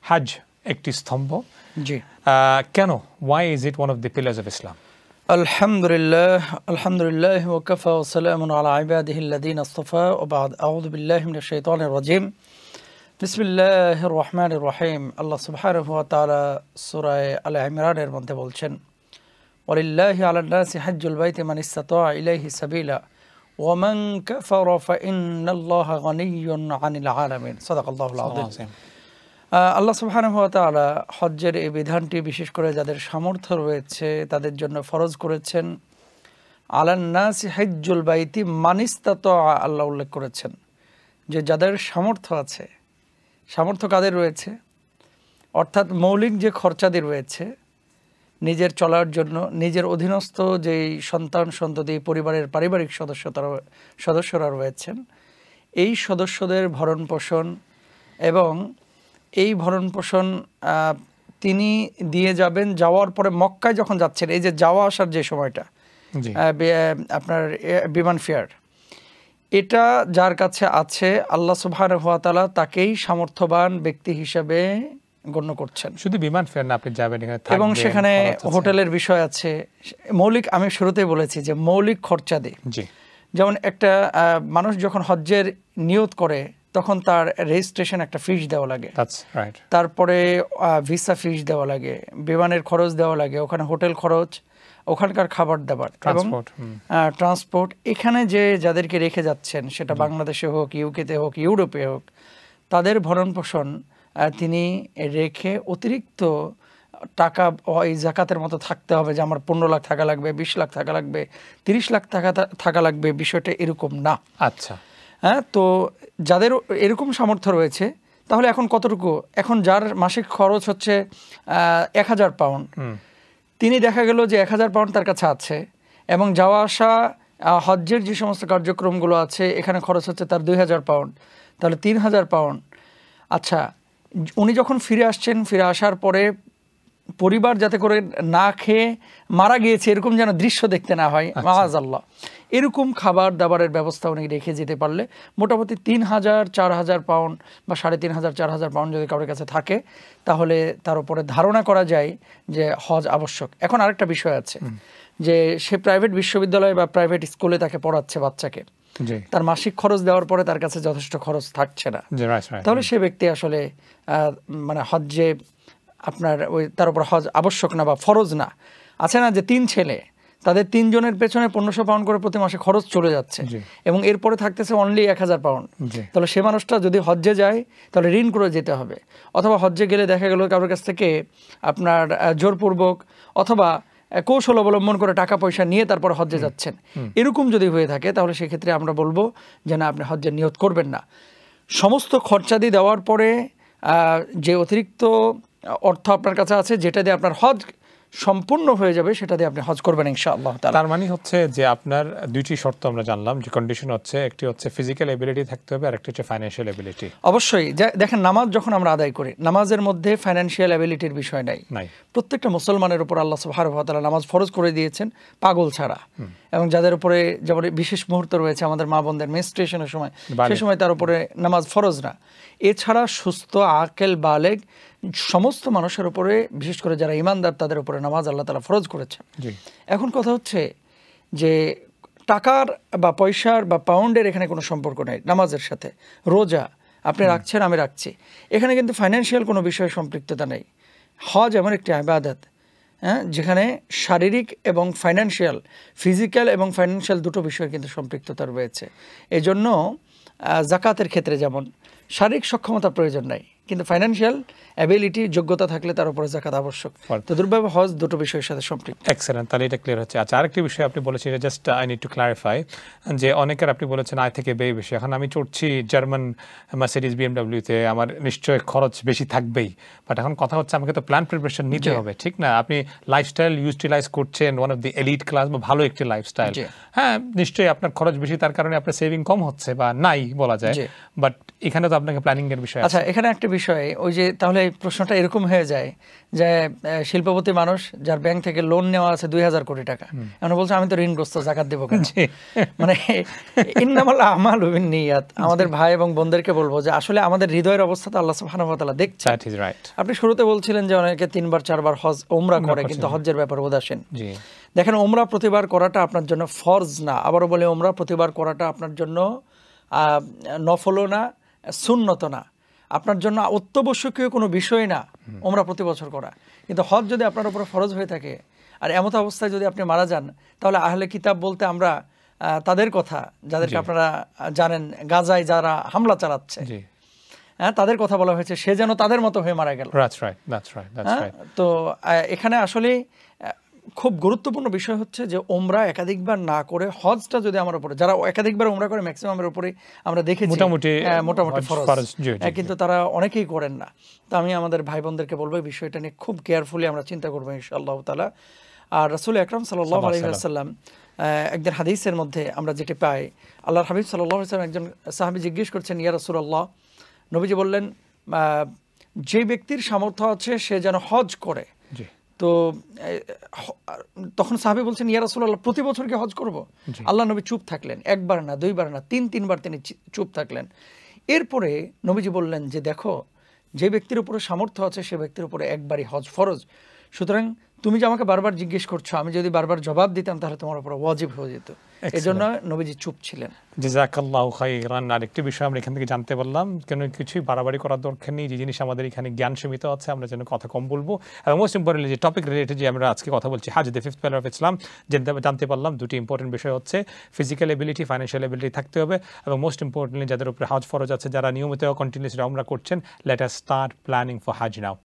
হজ একটি স্তম্ভ, জি কেন? why is it one of the pillars of Islam? আলহামদুলিল্লাহ ওয়া কাফা ওয়া সালামুন আলা ইবাদিহিল্লাযীনা ইসতাফা ওয়া বা'দ আউযু বিল্লাহি মিনাশ শাইতানির রাজীম বিসমিল্লাহির রহমানির রহিম। আল্লাহ সুবহানাহু ওয়া তাআলা সূরা আলে ইমরানের মধ্যে বলছেন, ওয়ালিল্লাহি আলান নাসি হজ্জুল বাইতি মান ইসতাতা ইলাইহি সাবিলা ওয়া মান কাফারা ফাইন্নাল্লাহা গানিয়্যুন আনিল আলামিন। সাদাকাল্লাহুল আযীম। আল্লাহ সুবহানাহু ওয়া তাআলা হজ্জের এই বিধানটি বিশেষ করে যাদের সামর্থ্য রয়েছে তাদের জন্য ফরজ করেছেন। আলান নাসি হজ্জুল বাইতি মান ইসতাতা, আল্লাহ উল্লেখ করেছেন যে যাদের সামর্থ্য আছে। সামর্থ্য কাদের রয়েছে? অর্থাৎ মৌলিক যে খরচাদি রয়েছে নিজের চলার জন্য, নিজের অধীনস্থ যেই সন্তান সন্ততি পরিবারের পারিবারিক সদস্যরা রয়েছেন, এই সদস্যদের ভরণ পোষণ এবং এই ভরণ পোষণ তিনি দিয়ে যাবেন। যাওয়ার পরে মক্কায় যখন যাচ্ছেন, এই যে যাওয়া আসার যে সময়টা আপনার বিমান ফেয়ার, এটা যার কাছে আছে আল্লাহ সুবহানাহু ওয়া তাআলা তাকেই সামর্থ্যবান ব্যক্তি হিসেবে গণ্য করছেন। শুধু বিমান ফেয়ার না, আপনি যাবেন এবং সেখানে হোটেলের বিষয় আছে। মৌলিক, আমি শুরুতেই বলেছি যে মৌলিক খরচাদি, যেমন একটা মানুষ যখন হজ্জের নিয়ত করে তখন তার রেজিস্ট্রেশন একটা ফিস দেওয়া লাগে, তারপরে ভিসা ফিস দেওয়া লাগে, বিমানের খরচ দেওয়া লাগে, ওখানে হোটেল খরচ, ওখানকার খাবার দাবার এবং ট্রান্সপোর্ট। এখানে যে যাদেরকে রেখে যাচ্ছেন, সেটা বাংলাদেশে হোক, ইউকেতে হোক, ইউরোপে হোক, তাদের ভরণ পোষণ তিনি রেখে অতিরিক্ত টাকা ওই জাকাতের মতো থাকতে হবে যে আমার 15 লাখ টাকা লাগবে, 20 লাখ টাকা লাগবে, 30 লাখ টাকা থাকা লাগবে, বিষয়টা এরকম না। আচ্ছা, হ্যাঁ, তো যাদের এরকম সামর্থ্য রয়েছে তাহলে এখন কতটুকু, এখন যার মাসিক খরচ হচ্ছে 1000 পাউন্ড, তিনি দেখা গেল যে 1000 পাউন্ড তার কাছে আছে এবং যাওয়া আসা হজ্জের যে সমস্ত কার্যক্রমগুলো আছে এখানে খরচ হচ্ছে তার 2000 পাউন্ড, তাহলে 3000 পাউন্ড। আচ্ছা, উনি যখন ফিরে আসছেন, ফিরে আসার পরে পরিবার যাতে করে না খেয়ে মারা গিয়েছে এরকম যেন দৃশ্য দেখতে না হয়, মাআযাল্লাহ, এরকম খাবার দাবারের ব্যবস্থা উনি রেখে যেতে পারলে মোটামুটি 3000-4000 পাউন্ড বা 3500-4000 পাউন্ড যদি কারোর কাছে থাকে তাহলে তার উপরে ধারণা করা যায় যে হজ আবশ্যক। এখন আরেকটা বিষয় আছে যে সে প্রাইভেট বিশ্ববিদ্যালয় বা প্রাইভেট স্কুলে তাকে পড়াচ্ছে বাচ্চাকে, তার মাসিক খরচ দেওয়ার পরে তার কাছে যথেষ্ট খরচ থাকছে না, তাহলে সে ব্যক্তি আসলে মানে হজ্জে আপনার ওই তার উপর হজ আবশ্যক না বা ফরজ না। আছে না যে 3 ছেলে, তাদের 3 জনের পেছনে 1500 পাউন্ড করে প্রতি মাসে খরচ চলে যাচ্ছে এবং এরপরে থাকতেছে অনলি 1000 পাউন্ড। তাহলে সে মানুষটা যদি হজ্জে যায় তাহলে ঋণ করে যেতে হবে, অথবা হজ্জে গেলে দেখা গেল কারোর কাছ থেকে আপনার জোরপূর্বক অথবা কৌশল অবলম্বন করে টাকা পয়সা নিয়ে তারপর হজ্জে যাচ্ছেন। এরকম যদি হয়ে থাকে তাহলে সেক্ষেত্রে আমরা বলবো যে না, আপনি হজ্জের নিয়ত করবেন না। সমস্ত খরচাদি দেওয়ার পরে যে অতিরিক্ত অর্থ আপনার কাছে আছে, যেটা দিয়ে আপনার হজ সম্পূর্ণ হয়ে যাবে, সেটা দিয়ে আপনি হজ করবেন ইনশাআল্লাহ তাআলা। তার মানে হচ্ছে যে আপনার দুইটি শর্ত আমরা জানলাম, যে কন্ডিশন হচ্ছে একটি হচ্ছে ফিজিক্যাল এবিলিটি থাকতে হবে আর একটি হচ্ছে ফাইন্যান্সিয়াল এবিলিটি। অবশ্যই দেখেন, নামাজ যখন আমরা আদায় করি, নামাজের মধ্যে ফাইন্যান্সিয়াল এবিলিটির বিষয় নাই। প্রত্যেকটা মুসলমানের উপর আল্লাহ সুবহানাহু ওয়া তাআলা নামাজ ফরজ করে দিয়েছেন পাগল ছাড়া, এবং যাদের উপরে যেমন বিশেষ মুহূর্ত রয়েছে আমাদের মা বোনদের মেনস্ট্রুয়েশনের সময়, সেই সময় তার উপরে নামাজ ফরজ না। এছাড়া সুস্থ আকেল বালেগ সমস্ত মানুষের উপরে, বিশেষ করে যারা ইমানদার, তাদের উপরে নামাজ আল্লাহ তাআলা ফরজ করেছেন। এখন কথা হচ্ছে যে টাকার বা পয়সার বা পাউন্ডের এখানে কোনো সম্পর্ক নেই নামাজের সাথে। রোজা আপনি রাখছেন, আমি রাখছি, এখানে কিন্তু ফাইন্যান্সিয়াল কোনো বিষয়ে সম্পৃক্ততা নেই। হজ এমন একটি ইবাদত, হ্যাঁ, যেখানে শারীরিক এবং ফাইন্যান্সিয়াল, ফিজিক্যাল এবং ফাইন্যান্সিয়াল দুটো বিষয়ের কিন্তু সম্পৃক্ততা রয়েছে। এই জন্য জাকাতের ক্ষেত্রে যেমন শারীরিক সক্ষমতা প্রয়োজন নাই, কিন্তু ফাইন্যান্সিয়াল অ্যাবিলিটি, যোগ্যতা থাকলে তার উপরে যাকাত আবশ্যক। তো দুর্ভাবে হজ দুটো বিষয়ের সাথে সম্পৃক্ত। এক্সেলেন্ট, তাহলে এটা ক্লিয়ার হচ্ছে। আচ্ছা, আরেকটি বিষয় আপনি বলেছেন, just I need to clarify, যে অনেকের আপনি বলেছেন আয় থেকে ব্যয় বেশি। এখন আমি চড়ছি জার্মান মার্সিডিজ বিএমডব্লিউতে, আমার নিশ্চয়ই খরচ বেশি থাকবেই, বাট এখন কথা হচ্ছে আমাকে তো প্ল্যান প্রিপারেশন নিতে হবে, ঠিক না? আপনি লাইফস্টাইল ইউটিলাইজ করছেন, one of the elite class বা ভালো একটি লাইফস্টাইল, হ্যাঁ, নিশ্চয়ই আপনার খরচ বেশি, তার কারণে আপনার সেভিং কম হচ্ছে বা নাই বলা যায়, বাট এখানে তো আপনাকে প্ল্যানিং এর বিষয় আছে। আচ্ছা, এখানে একটা বিষয়ে ওই যে তাহলে এই প্রশ্নটা এরকম হয়ে যায় যে শিল্পপতি মানুষ যার ব্যাংক থেকে লোন নেওয়া আছে 2000 কোটি টাকা, এখন বলছে আমি তো ঋণগ্রস্ত, জাকাত দেবো কেন? মানে ইন্নামাল আমালু বিন্নিয়াত। আমাদের ভাই এবং বোনদেরকে বলবো যে আসলে আমাদের হৃদয়ের অবস্থা তো আল্লাহ সুবহানাহু ওয়া তাআলা দেখছেন। আপনি শুরুতে বলছিলেন যে অনেকে 3বার 4বার হজ ওমরা করে কিন্তু হজ্জের ব্যাপারে উদাসীন। দেখেন, ওমরা প্রতিবার করাটা আপনার জন্য ফরজ না, আবারও বলে ওমরা প্রতিবার করাটা আপনার জন্য নফলও না, সুন্নত না, আপনার জন্য অত্যাবশ্যকীয় কোনো বিষয় না ওমরা প্রতি বছর করা। কিন্তু হজ যদি আপনার উপর ফরজ হয়ে থাকে আর এমত অবস্থায় যদি আপনি মারা যান, তাহলে আহলে কিতাব বলতে আমরা তাদের কথা, যাদেরকে আপনারা জানেন গাজায় যারা হামলা চালাচ্ছে, হ্যাঁ, তাদের কথা বলা হয়েছে, সে যেন তাদের মতো হয়ে মারা গেল। তো এখানে আসলে খুব গুরুত্বপূর্ণ বিষয় হচ্ছে যে ওমরা একাধিকবার না করে হজটা যদি আমার উপরে, যারা একাধিকবার ওমরা করে ম্যাক্সিমামের উপরে আমরা দেখেছি মোটামুটি ফরজ, কিন্তু তারা অনেকেই করেন না। তো আমি আমাদের ভাই বোনদেরকে বলবো এই বিষয়টা নিয়ে খুব কেয়ারফুলি আমরা চিন্তা করবো ইনশাআল্লাহ তাআলা। আর রাসূল আকরাম সাল্লাল্লাহু আলাইহি ওয়াসাল্লাম একদিন হাদিসের মধ্যে আমরা যেটা পাই, আল্লাহর হাবিব সাল্লাল্লাহু আলাইহি ওয়াসাল্লাম একজন সাহাবী জিজ্ঞেস করছেন, ইয়া রাসূলুল্লাহ, নবীজি বললেন যে ব্যক্তির সামর্থ্য আছে সে যেন হজ করে। তো তখন সাহাবী বলছেন, ইয়া রাসূলুল্লাহ, প্রতি বছর কি হজ করব? আল্লাহ নবী চুপ থাকলেন, একবার না, দুইবার না, তিনবার তিনি চুপ থাকলেন। এরপরে নবীজি বললেন যে দেখো, যে ব্যক্তির উপরে সামর্থ্য আছে সে ব্যক্তির উপরে একবারই হজ ফরজ। সুতরাং তুমি যে আমাকে বারবার জিজ্ঞেস করছো, আমি যদি বারবার জবাব দিতাম তাহলে তোমার উপর ওয়াজিব হয়ে যেত। এজন্য নবীজি চুপ ছিলেন। জাযাকাল্লাহু খাইরান। আরেকটি বিষয় আমরা এখান থেকে জানতে পারলাম, কেন কিছুই বাড়াবাড়ি করার দরকার নেই। যে জিনিস আমাদের এখানে জ্ঞান সীমিত আছে আমরা যেন কথা কম বলবো, এবং মোস্ট ইম্পর্টেন্টলি যে টপিক রিলেটেড যে আমরা আজকে কথা বলছি হাজ, the fifth pillar of Islam, জানতে পারলাম দুটি ইম্পর্টেন্ট বিষয় হচ্ছে ফিজিক্যাল এবিলিটি, ফাইন্যান্সিয়াল এবিলিটি থাকতে হবে, এবং মোস্ট ইম্পর্টেন্টলি যাদের উপরে হজ ফরজ আছে, যারা নিয়মিত কন্টিনিউয়াসলি উমরা করছেন, let us start planning for হাজ নাও।